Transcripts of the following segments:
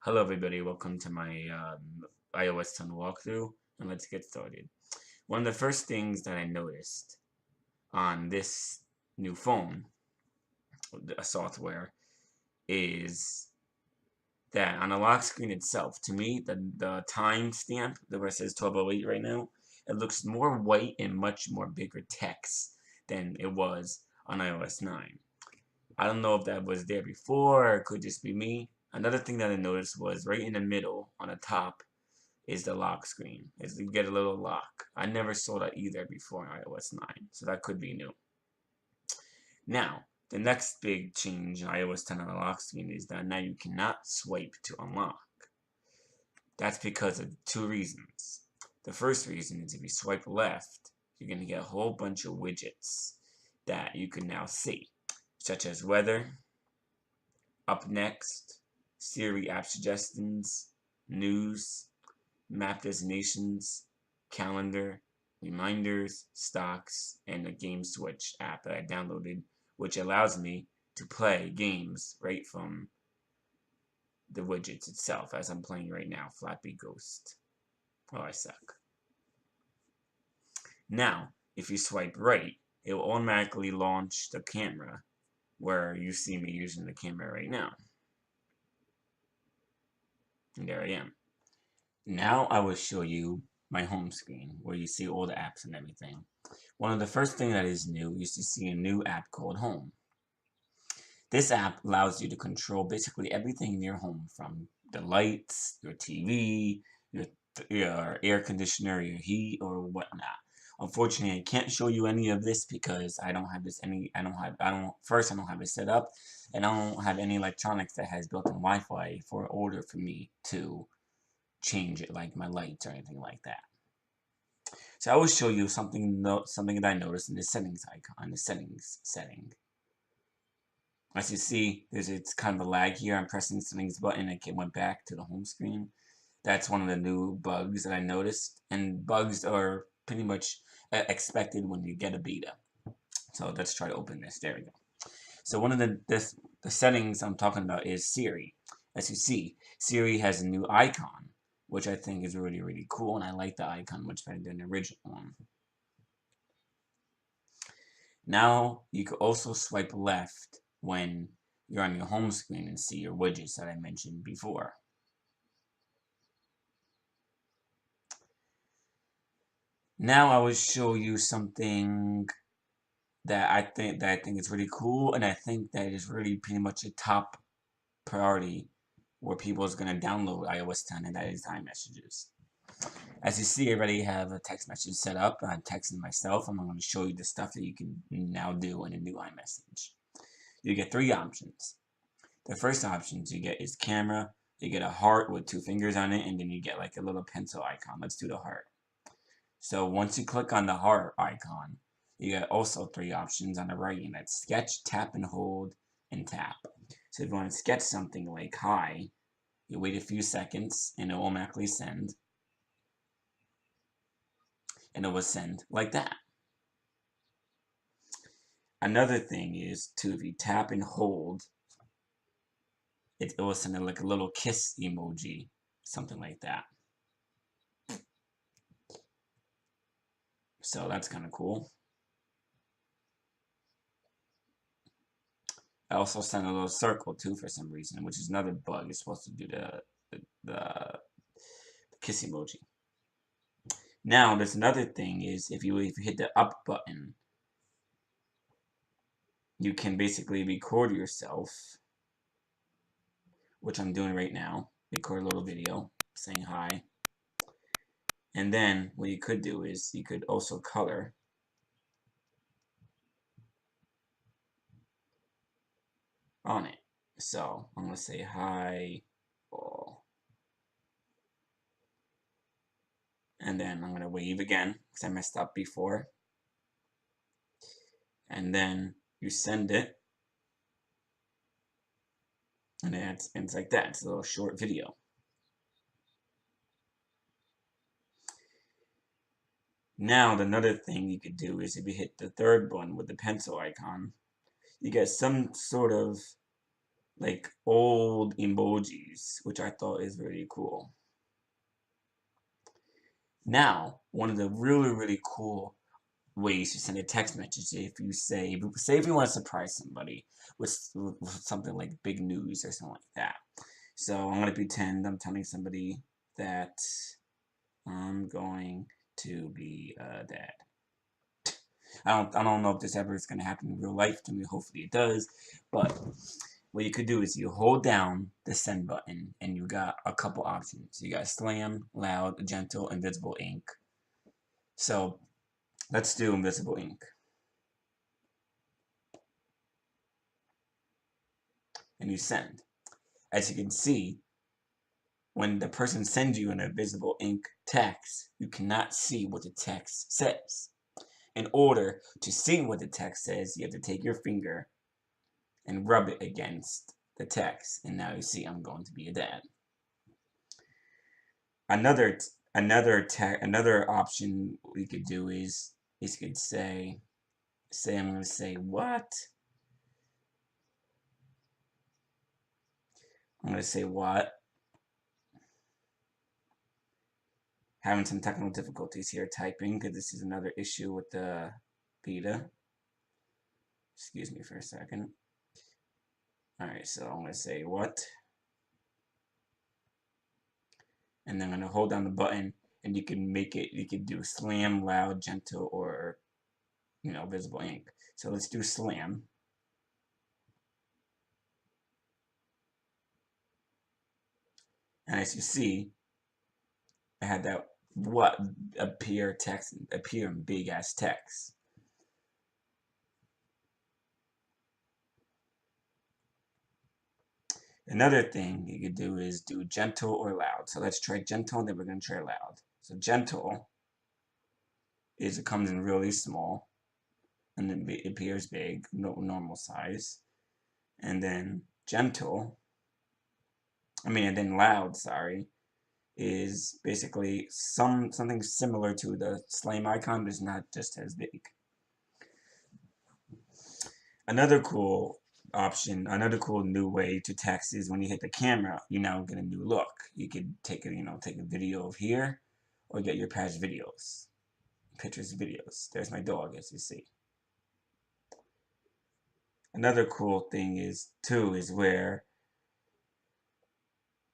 Hello everybody, welcome to my iOS 10 walkthrough, and let's get started. One of the first things that I noticed on this new phone, a software, is that on the lock screen itself, to me, the time stamp, where it says 12:08 right now, it looks more white and much more bigger text than it was on iOS 9. I don't know if that was there before, or it could just be me. Another thing that I noticed was right in the middle, on the top, is the lock screen. Is you get a little lock. I never saw that either before in iOS 9, so that could be new. Now, the next big change in iOS 10 on the lock screen is that now you cannot swipe to unlock. That's because of two reasons. The first reason is if you swipe left, you're going to get a whole bunch of widgets that you can now see, such as weather, up next, Siri app suggestions, news, map destinations, calendar, reminders, stocks, and the Game Switch app that I downloaded, which allows me to play games right from the widgets itself, as I'm playing right now, Flappy Ghost. Oh, I suck. Now, if you swipe right, it will automatically launch the camera where you see me using the camera right now. And there I am. Now I will show you my home screen where you see all the apps and everything. One of the first thing that is new is to see a new app called Home. This app allows you to control basically everything in your home, from the lights, your TV, your air conditioner, your heat, or whatnot. Unfortunately, I can't show you any of this because I don't have first I don't have it set up, and I don't have any electronics that has built-in Wi-Fi for order for me to change it, like my lights or anything like that. So I will show you something that I noticed in the settings icon, the settings setting. As you see, it's kind of a lag here. I'm pressing the settings button and it went back to the home screen. That's one of the new bugs that I noticed, and bugs are pretty much expected when you get a beta. So let's try to open this. There we go. So one of the settings I'm talking about is Siri. As you see, Siri has a new icon, which I think is really, really cool, and I like the icon much better than the original one. Now, you can also swipe left when you're on your home screen and see your widgets that I mentioned before. Now I will show you something that I think is really cool, and I think that is really pretty much a top priority where people is going to download iOS 10, and that is iMessages. As you see, I already have a text message set up. I'm texting myself. I'm going to show you the stuff that you can now do in a new iMessage. You get three options. The first options you get is camera. You get a heart with two fingers on it, and then you get like a little pencil icon. Let's do the heart. So once you click on the heart icon, you get also three options on the right, and that's sketch, tap and hold, and tap. So if you want to sketch something like hi, you wait a few seconds, and it will automatically send. And it will send like that. Another thing is to, if you tap and hold, it will send like a little kiss emoji, something like that. So that's kind of cool. I also sent a little circle too for some reason, which is another bug. It's supposed to do the kiss emoji. Now there's another thing is if you hit the up button, you can basically record yourself, which I'm doing right now. Record a little video saying hi. And then what you could do is you could also color on it. So I'm going to say hi all. And then I'm going to wave again because I messed up before. And then you send it. And then it's like that. It's a little short video. Now, another thing you could do is if you hit the third one with the pencil icon, you get some sort of like old emojis, which I thought is really cool. Now, one of the really cool ways to send a text message, if you say if you want to surprise somebody with something like big news or something like that. So I'm gonna pretend I'm telling somebody that I'm going to be a dad. I don't know if this ever is gonna happen in real life to me. Hopefully it does. But what you could do is you hold down the send button and you got a couple options. You got slam, loud, gentle, invisible ink. So let's do invisible ink. And you send. As you can see, when the person sends you an invisible ink text, you cannot see what the text says. In order to see what the text says, you have to take your finger and rub it against the text. And now you see I'm going to be a dad. Another option we could do is you could say I'm going to say what? I'm going to say what? Having some technical difficulties here typing because this is another issue with the beta. Excuse me for a second. Alright, so I'm going to say what? And then I'm going to hold down the button and you can make it, you can do slam, loud, gentle, or, visible ink. So let's do slam. And as you see, I had that what appear in big ass text. Another thing you could do is do gentle or loud. So let's try gentle, then we're going to try loud. So gentle is it comes in really small, and then it appears big, normal size. And then and then loud, sorry, is basically something similar to the slam icon, but it's not just as big. Another cool option, another cool new way to text is when you hit the camera, you now get a new look. You could take a video of here, or get your past videos, pictures, videos. There's my dog, as you see. Another cool thing is where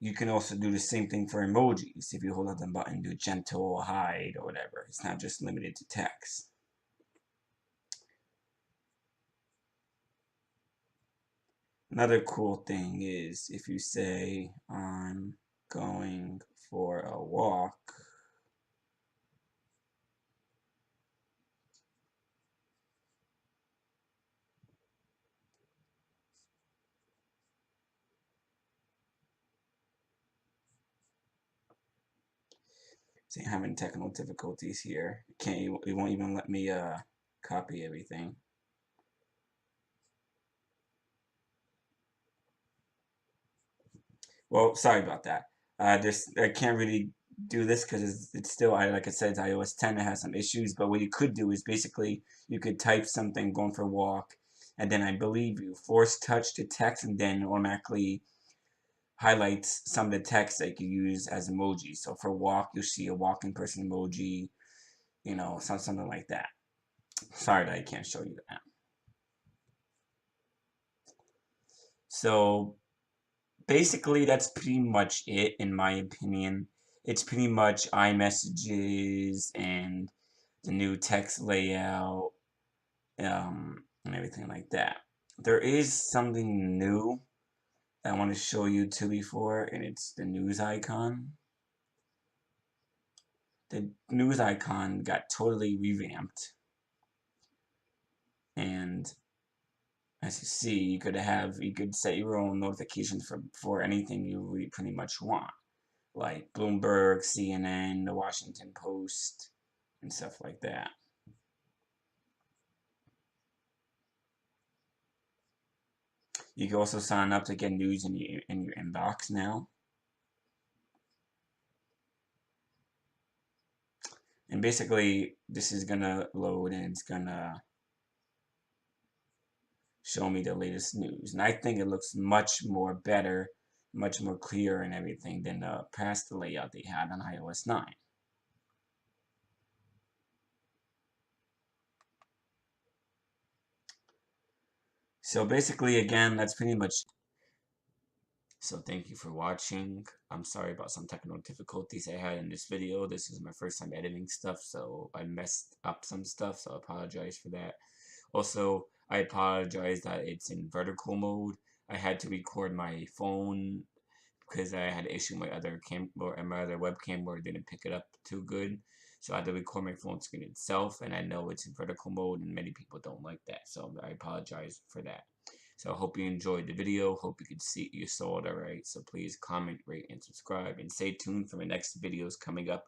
you can also do the same thing for emojis. If you hold up the button, do gentle, hide, or whatever. It's not just limited to text. Another cool thing is if you say, I'm going for a walk, see, I'm having technical difficulties here. It won't even let me copy everything. Well, sorry about that. I can't really do this because it's still, like I said, it's iOS 10. It has some issues. But what you could do is basically you could type something, going for a walk, and then I believe you force touch the text, and then automatically highlights some of the text that you use as emojis. So for walk, you'll see a walking person emoji, something like that. Sorry that I can't show you that. So basically, that's pretty much it, in my opinion. It's pretty much iMessages and the new text layout, and everything like that. There is something new that I want to show you too before, and it's the news icon. The news icon got totally revamped, and as you see, you could set your own notifications for anything you pretty much want, like Bloomberg, CNN, the Washington Post, and stuff like that. You can also sign up to get news in your inbox now. And basically, this is gonna load and it's gonna show me the latest news. And I think it looks much more better, much more clear and everything than the past layout they had on iOS 9. So basically, again, that's pretty much. So thank you for watching. I'm sorry about some technical difficulties I had in this video. This is my first time editing stuff, so I messed up some stuff, so I apologize for that. Also, I apologize that it's in vertical mode. I had to record my phone because I had an issue with my other my other webcam where it didn't pick it up too good. So I had to record my phone screen itself, and I know it's in vertical mode, and many people don't like that. So I apologize for that. So I hope you enjoyed the video. Hope you saw it alright. So please comment, rate, and subscribe, and stay tuned for my next videos coming up